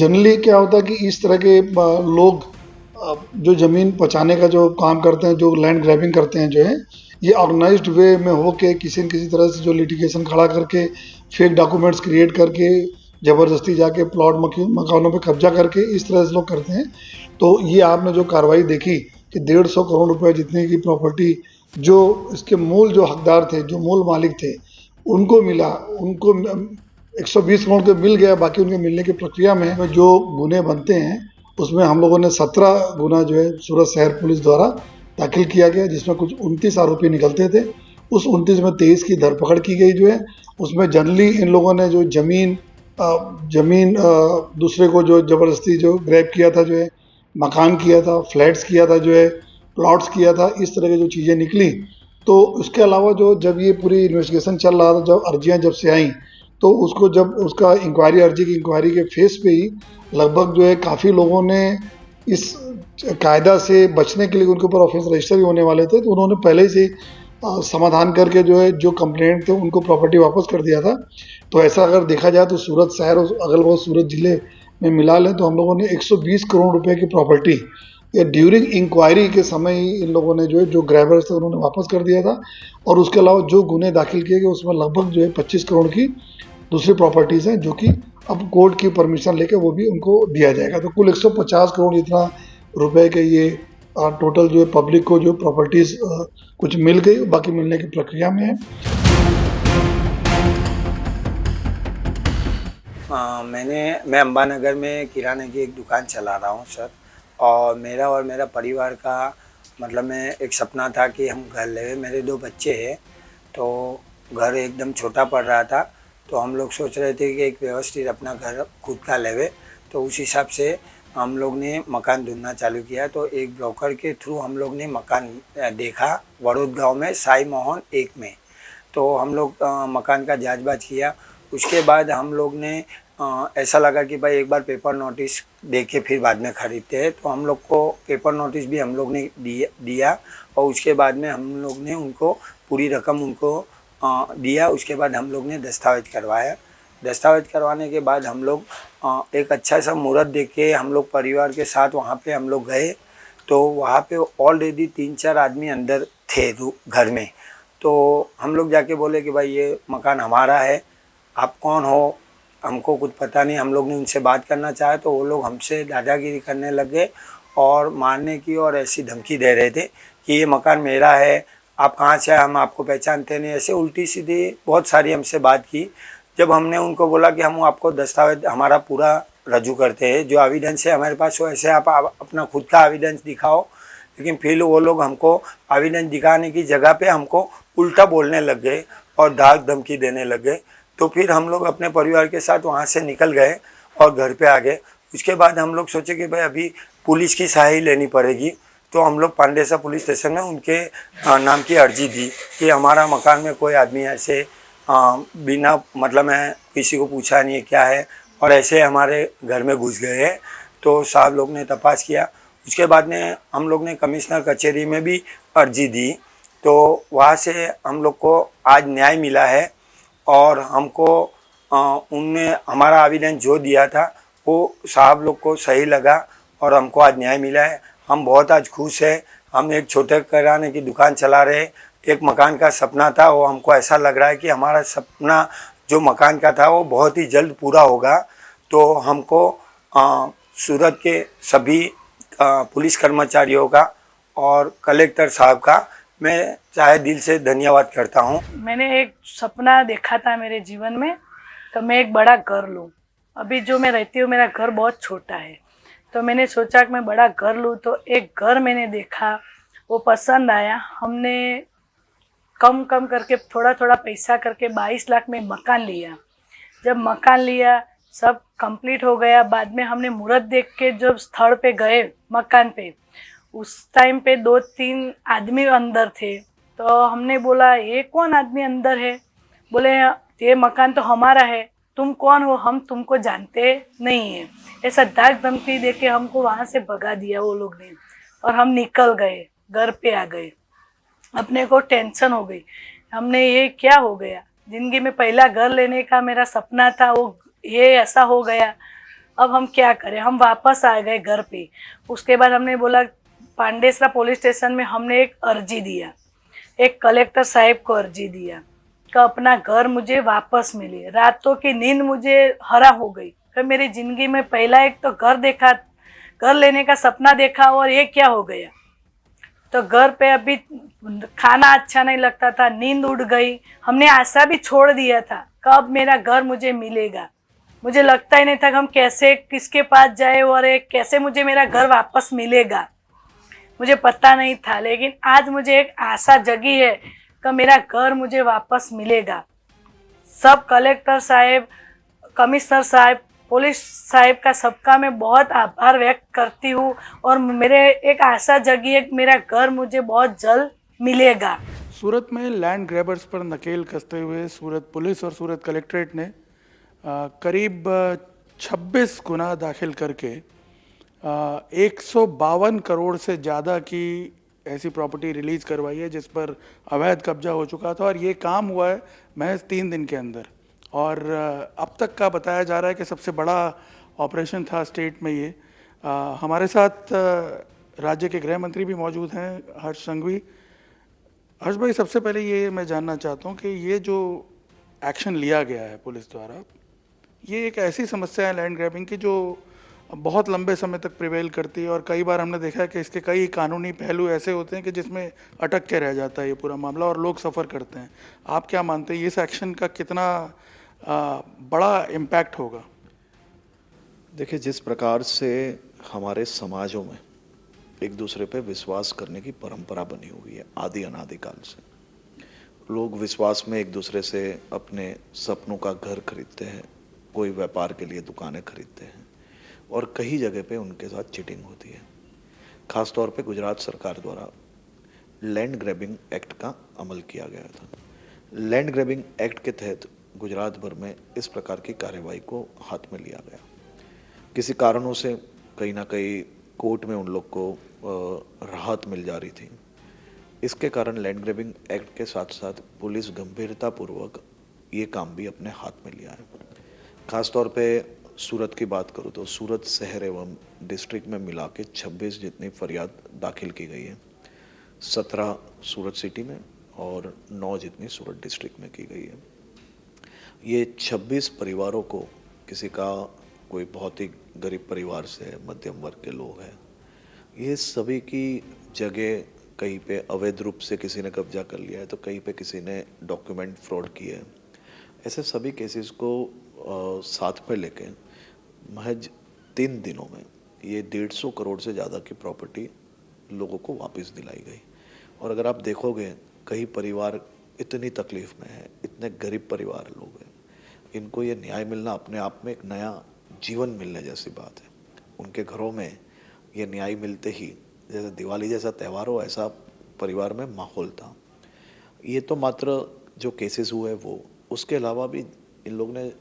Generally क्या होता है कि इस तरह के लोग जो ज़मीन पचाने का जो काम करते हैं, जो लैंड ग्रैबिंग करते हैं जो है, ये ऑर्गेनाइज्ड वे में हो के किसी न किसी तरह से जो लिटिगेशन खड़ा करके, फेक डॉक्यूमेंट्स क्रिएट करके, ज़बरदस्ती जाके प्लॉट मकानों पे कब्जा करके इस तरह से लोग करते हैं। तो ये आपने जो कार्रवाई देखी कि 150 करोड़ रुपए जितने की प्रॉपर्टी जो इसके मूल जो हकदार थे, जो मूल मालिक थे, उनको मिला, उनको 120 करोड़ के मिल गया, बाकी उनके मिलने की प्रक्रिया में जो गुने बनते हैं उसमें हम लोगों ने 17 गुना जो है सूरत शहर पुलिस द्वारा दाखिल किया गया, जिसमें कुछ 29 आरोपी निकलते थे। उस 29 में 23 की धरपकड़ की गई जो है। उसमें जनरली इन लोगों ने जो जमीन दूसरे को जो ज़बरदस्ती जो ग्रैब किया था जो है, मकान किया था, फ्लैट्स किया था जो है, प्लॉट्स किया था, इस तरह की जो चीज़ें निकली। तो उसके अलावा जो जब ये पूरी इन्वेस्टिगेशन चल रहा था, जब अर्जियाँ जब से आई, तो उसको जब उसका अर्जी की इंक्वायरी के फेस पे ही लगभग जो है काफ़ी लोगों ने इस कायदा से बचने के लिए उनके ऊपर ऑफेंस रजिस्टर भी होने वाले थे, तो उन्होंने पहले से समाधान करके जो है जो कंप्लेंट थे उनको प्रॉपर्टी वापस कर दिया था। तो ऐसा अगर देखा जाए तो सूरत शहर और अगल बगल सूरत जिले में मिला लें तो हम लोगों ने 120 करोड़ रुपए की प्रॉपर्टी ये ड्यूरिंग इंक्वायरी के समय ही इन लोगों ने जो है जो ग्रैबर्स थे उन्होंने वापस कर दिया था। और उसके अलावा जो गुने दाखिल किए गए उसमें लगभग जो है 25 करोड़ की दूसरी प्रॉपर्टीज़ हैं, जो कि अब कोर्ट की परमिशन लेके वो भी उनको दिया जाएगा। तो कुल 150 करोड़ जितना रुपए के ये टोटल जो है पब्लिक को जो प्रॉपर्टीज़ कुछ मिल गई, बाकी मिलने की प्रक्रिया में है। मैं अंबानगर में किराने की एक दुकान चला रहा हूँ सर। और मेरा परिवार का मतलब मैं एक सपना था कि हम घर ले। मेरे 2 बच्चे हैं, तो घर एकदम छोटा पड़ रहा था। तो हम लोग सोच रहे थे कि एक व्यवस्थित अपना घर खुद का लेवे। तो उस हिसाब से हम लोग ने मकान ढूंढना चालू किया। तो एक ब्रोकर के थ्रू हम लोग ने मकान देखा वड़ोद गाँव में साई मोहन 1 में। तो हम लोग मकान का जांच किया। उसके बाद हम लोग ने ऐसा लगा कि भाई एक बार पेपर नोटिस दे के फिर बाद में ख़रीदते हैं। तो हम लोग को पेपर नोटिस भी हम लोग ने दिया और उसके बाद में हम लोग ने उनको पूरी रकम उनको दिया। उसके बाद हम लोग ने दस्तावेज करवाया। दस्तावेज करवाने के बाद हम लोग एक अच्छा सा मुहूर्त देख के हम लोग परिवार के साथ वहाँ पे हम लोग गए। तो वहाँ पे ऑलरेडी 3-4 आदमी अंदर थे घर में। तो हम लोग जाके बोले कि भाई ये मकान हमारा है, आप कौन हो, हमको कुछ पता नहीं। हम लोग ने उनसे बात करना चाहा तो वो लोग हमसे दादागिरी करने लग गए और मारने की और ऐसी धमकी दे रहे थे कि ये मकान मेरा है, आप कहाँ से, हम आपको पहचानते नहीं। ऐसे उल्टी सीधी बहुत सारी हमसे बात की। जब हमने उनको बोला कि हम आपको दस्तावेज हमारा पूरा रजू करते हैं, जो एविडेंस है हमारे पास, वो ऐसे आप अपना खुद का एविडेंस दिखाओ। लेकिन फिर वो लोग हमको एविडेंस दिखाने की जगह पे हमको उल्टा बोलने लग गए और धाक धमकी देने लग गए। तो फिर हम लोग अपने परिवार के साथ वहाँ से निकल गए और घर पे आ गए। उसके बाद हम लोग सोचे कि भाई अभी पुलिस की सहायता लेनी पड़ेगी। तो हम लोग पांडेसा पुलिस स्टेशन में उनके नाम की अर्जी दी कि हमारा मकान में कोई आदमी ऐसे बिना मतलब मैं किसी को पूछा नहीं है क्या है और ऐसे हमारे घर में घुस गए हैं। तो साहब लोग ने तपास किया। उसके बाद में हम लोग ने कमिश्नर कचहरी में भी अर्जी दी। तो वहाँ से हम लोग को आज न्याय मिला है और हमको उनने हमारा एविडेंस जो दिया था वो साहब लोग को सही लगा और हमको आज न्याय मिला है। हम बहुत आज खुश हैं। हम एक छोटे किराने की दुकान चला रहे, एक मकान का सपना था, वो हमको ऐसा लग रहा है कि हमारा सपना जो मकान का था वो बहुत ही जल्द पूरा होगा। तो हमको सूरत के सभी पुलिस कर्मचारियों का और कलेक्टर साहब का मैं चाहे दिल से धन्यवाद करता हूँ। मैंने एक सपना देखा था मेरे जीवन में, तो मैं एक बड़ा घर लूँ। अभी जो मैं रहती हूँ मेरा घर बहुत छोटा है, तो मैंने सोचा कि मैं बड़ा घर लूँ। तो एक घर मैंने देखा, वो पसंद आया। हमने कम कम करके थोड़ा थोड़ा पैसा करके 22 लाख में मकान लिया। जब मकान लिया सब कंप्लीट हो गया, बाद में हमने मुहूर्त देख के जब स्थल पे गए मकान पे, उस टाइम पे 2-3 आदमी अंदर थे। तो हमने बोला ये कौन आदमी अंदर है? बोले ये मकान तो हमारा है, तुम कौन हो, हम तुमको जानते नहीं है। ऐसा धाक धमकी दे के हमको वहाँ से भगा दिया वो लोग ने और हम निकल गए, घर पे आ गए। अपने को टेंशन हो गई, हमने ये क्या हो गया, जिंदगी में पहला घर लेने का मेरा सपना था वो ये ऐसा हो गया। अब हम क्या करें। हम वापस आ गए घर पे। उसके बाद हमने बोला पांडेसरा पुलिस स्टेशन में हमने एक अर्जी दिया, एक कलेक्टर साहब को अर्जी दिया कि अपना घर मुझे वापस मिले। रातों की नींद मुझे हरा हो गई कि मेरी ज़िंदगी में पहला एक तो घर देखा, घर लेने का सपना देखा और ये क्या हो गया। तो घर पे अभी खाना अच्छा नहीं लगता था, नींद उड़ गई। हमने आशा भी छोड़ दिया था कब मेरा घर मुझे मिलेगा। मुझे लगता ही नहीं था कि हम कैसे किसके पास जाए और कैसे मुझे मेरा घर वापस मिलेगा, मुझे पता नहीं था। लेकिन आज मुझे एक आशा जगी है कि मेरा घर मुझे वापस मिलेगा। सब कलेक्टर साहब, कमिश्नर साहब, पुलिस साहब का सबका मैं बहुत आभार व्यक्त करती हूँ और मेरे एक आशा जगी है कि मेरा घर मुझे बहुत जल्द मिलेगा। सूरत में लैंड ग्रैबर्स पर नकेल कसते हुए सूरत पुलिस और सूरत कलेक्ट्रेट ने करीब 26 गुना दाखिल करके 152 करोड़ से ज़्यादा की ऐसी प्रॉपर्टी रिलीज करवाई है जिस पर अवैध कब्जा हो चुका था। और ये काम हुआ है महज 3 दिन के अंदर। और अब तक का बताया जा रहा है कि सबसे बड़ा ऑपरेशन था स्टेट में ये। हमारे साथ राज्य के गृह मंत्री भी मौजूद हैं, हर्ष संघवी। हर्ष भाई, सबसे पहले ये मैं जानना चाहता हूँ कि ये जो एक्शन लिया गया है पुलिस द्वारा, ये एक ऐसी समस्या है लैंड ग्रैबिंग की जो बहुत लंबे समय तक प्रिवेल करती है और कई बार हमने देखा है कि इसके कई कानूनी पहलू ऐसे होते हैं कि जिसमें अटक के रह जाता है ये पूरा मामला और लोग सफ़र करते हैं। आप क्या मानते हैं, इस एक्शन का कितना बड़ा इम्पैक्ट होगा? देखिए, जिस प्रकार से हमारे समाजों में एक दूसरे पे विश्वास करने की परंपरा बनी हुई है आदि अनादिकाल से, लोग विश्वास में एक दूसरे से अपने सपनों का घर खरीदते हैं, कोई व्यापार के लिए दुकानें खरीदते हैं और कई जगह पे उनके साथ चीटिंग होती है। ख़ास तौर पे गुजरात सरकार द्वारा लैंड ग्रैबिंग एक्ट का अमल किया गया था। लैंड ग्रैबिंग एक्ट के तहत गुजरात भर में इस प्रकार की कार्यवाही को हाथ में लिया गया। किसी कारणों से कहीं ना कहीं कोर्ट में उन लोग को राहत मिल जा रही थी। इसके कारण लैंड ग्रैबिंग एक्ट के साथ साथ पुलिस गंभीरतापूर्वक ये काम भी अपने हाथ में लिया है। खास तौर पे सूरत की बात करूँ तो सूरत शहर एवं डिस्ट्रिक्ट में मिला के 26 जितनी फरियाद दाखिल की गई है। 17 सूरत सिटी में और 9 जितनी सूरत डिस्ट्रिक्ट में की गई है। ये 26 परिवारों को, किसी का कोई बहुत ही गरीब परिवार से, मध्यम वर्ग के लोग हैं, ये सभी की जगह कहीं पे अवैध रूप से किसी ने कब्जा कर लिया है तो कहीं पे किसी ने डॉक्यूमेंट फ्रॉड किए हैं। ऐसे सभी केसेस को साथ में लेके महज 3 दिनों में ये 150 करोड़ से ज़्यादा की प्रॉपर्टी लोगों को वापस दिलाई गई। और अगर आप देखोगे, कई परिवार इतनी तकलीफ़ में है, इतने गरीब परिवार लोग हैं, इनको ये न्याय मिलना अपने आप में एक नया जीवन मिलने जैसी बात है। उनके घरों में ये न्याय मिलते ही जैसे दिवाली जैसा त्यौहार हो, ऐसा परिवार में माहौल था। ये तो मात्र जो केसेस हुए वो, उसके अलावा भी इन लोग ने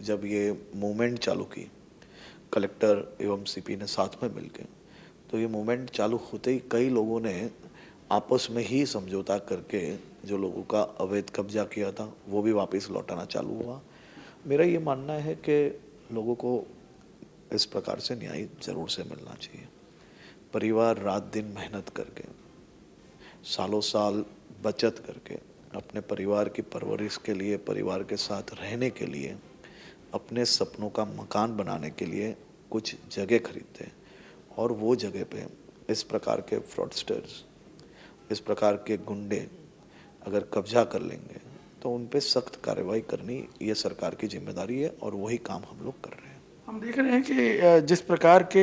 जब ये मूवमेंट चालू की, कलेक्टर एवं सीपी ने साथ में मिलकर, तो ये मूवमेंट चालू होते ही कई लोगों ने आपस में ही समझौता करके जो लोगों का अवैध कब्जा किया था वो भी वापस लौटाना चालू हुआ। मेरा ये मानना है कि लोगों को इस प्रकार से न्याय ज़रूर से मिलना चाहिए। परिवार रात दिन मेहनत करके, सालों साल बचत करके अपने परिवार की परवरिश के लिए, परिवार के साथ रहने के लिए, अपने सपनों का मकान बनाने के लिए कुछ जगह खरीदते हैं और वो जगह पे इस प्रकार के फ्रॉडस्टर्स, इस प्रकार के गुंडे अगर कब्जा कर लेंगे तो उन पे सख्त कार्रवाई करनी ये सरकार की जिम्मेदारी है और वही काम हम लोग कर रहे हैं। हम देख रहे हैं कि जिस प्रकार के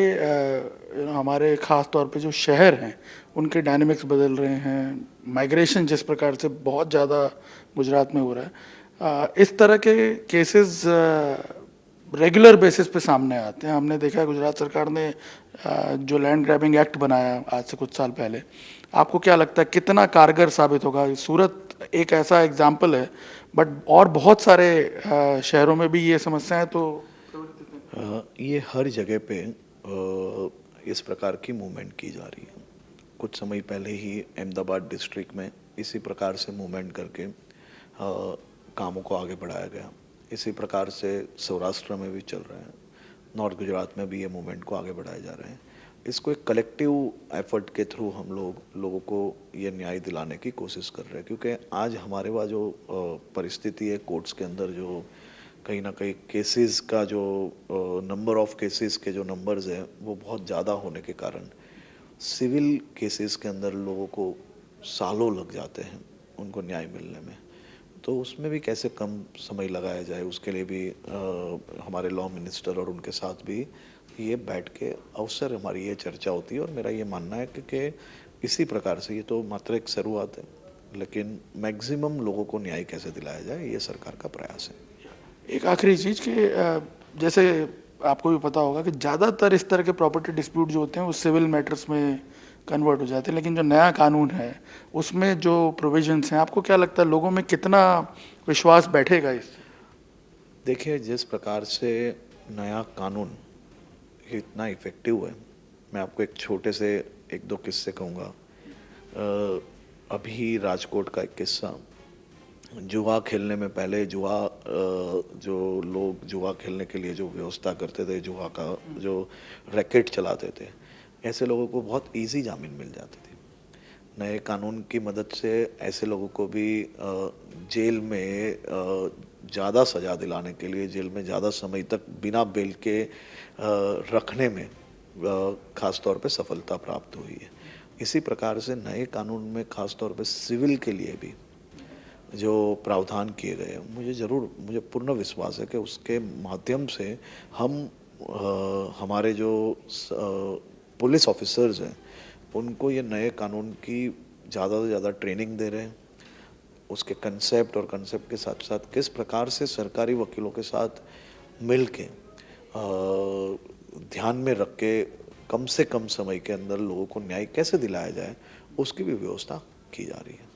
हमारे ख़ास तौर पे जो शहर हैं उनके डायनेमिक्स बदल रहे हैं, माइग्रेशन जिस प्रकार से बहुत ज़्यादा गुजरात में हो रहा है, इस तरह के केसेस रेगुलर बेसिस पे सामने आते हैं। हमने देखा है गुजरात सरकार ने जो लैंड ग्रैबिंग एक्ट बनाया आज से कुछ साल पहले, आपको क्या लगता है कितना कारगर साबित होगा? सूरत एक ऐसा एग्जाम्पल है, बट और बहुत सारे शहरों में भी ये समस्याएं तो ये हर जगह पे इस प्रकार की मूवमेंट की जा रही है। कुछ समय पहले ही अहमदाबाद डिस्ट्रिक्ट में इसी प्रकार से मूवमेंट करके कामों को आगे बढ़ाया गया। इसी प्रकार से सौराष्ट्र में भी चल रहा है। नॉर्थ गुजरात में भी ये मूवमेंट को आगे बढ़ाए जा रहे हैं। इसको एक कलेक्टिव एफर्ट के थ्रू हम लोगों को ये न्याय दिलाने की कोशिश कर रहे हैं, क्योंकि आज हमारे वहाँ जो परिस्थिति है कोर्ट्स के अंदर, जो कहीं ना कहीं केसेस का जो नंबर ऑफ केसेस के जो नंबर्स हैं वो बहुत ज़्यादा होने के कारण सिविल केसेस के अंदर लोगों को सालों लग जाते हैं उनको न्याय मिलने में। तो उसमें भी कैसे कम समय लगाया जाए, उसके लिए भी हमारे लॉ मिनिस्टर और उनके साथ भी ये बैठ के अवसर हमारी ये चर्चा होती है। और मेरा ये मानना है कि इसी प्रकार से ये तो मात्र एक शुरुआत है, लेकिन मैक्सिमम लोगों को न्याय कैसे दिलाया जाए ये सरकार का प्रयास है। एक आखिरी चीज़ कि जैसे आपको भी पता होगा कि ज़्यादातर इस तरह के प्रॉपर्टी डिस्प्यूट जो होते हैं वो सिविल मैटर्स में कन्वर्ट हो जाते हैं, लेकिन जो नया कानून है उसमें जो प्रोविजंस हैं, आपको क्या लगता है लोगों में कितना विश्वास बैठेगा इससे? देखिए, जिस प्रकार से नया कानून इतना इफ़ेक्टिव है, मैं आपको एक छोटे से 1-2 किस्से कहूँगा। अभी राजकोट का एक किस्सा, जुआ खेलने में पहले जो लोग जुआ खेलने के लिए जो व्यवस्था करते थे, जुआ का जो रैकेट चलाते थे, ऐसे लोगों को बहुत इजी जामीन मिल जाती थी। नए कानून की मदद से ऐसे लोगों को भी जेल में ज़्यादा सज़ा दिलाने के लिए, जेल में ज़्यादा समय तक बिना बेल के रखने में ख़ास तौर पे सफलता प्राप्त हुई है। इसी प्रकार से नए कानून में ख़ास तौर पे सिविल के लिए भी जो प्रावधान किए गए हैं, मुझे पूर्ण विश्वास है कि उसके माध्यम से हम हमारे जो पुलिस ऑफिसर्स हैं उनको ये नए कानून की ज़्यादा से ज़्यादा ट्रेनिंग दे रहे हैं, उसके कंसेप्ट के साथ साथ किस प्रकार से सरकारी वकीलों के साथ मिल के ध्यान में रख के कम से कम समय के अंदर लोगों को न्याय कैसे दिलाया जाए उसकी भी व्यवस्था की जा रही है।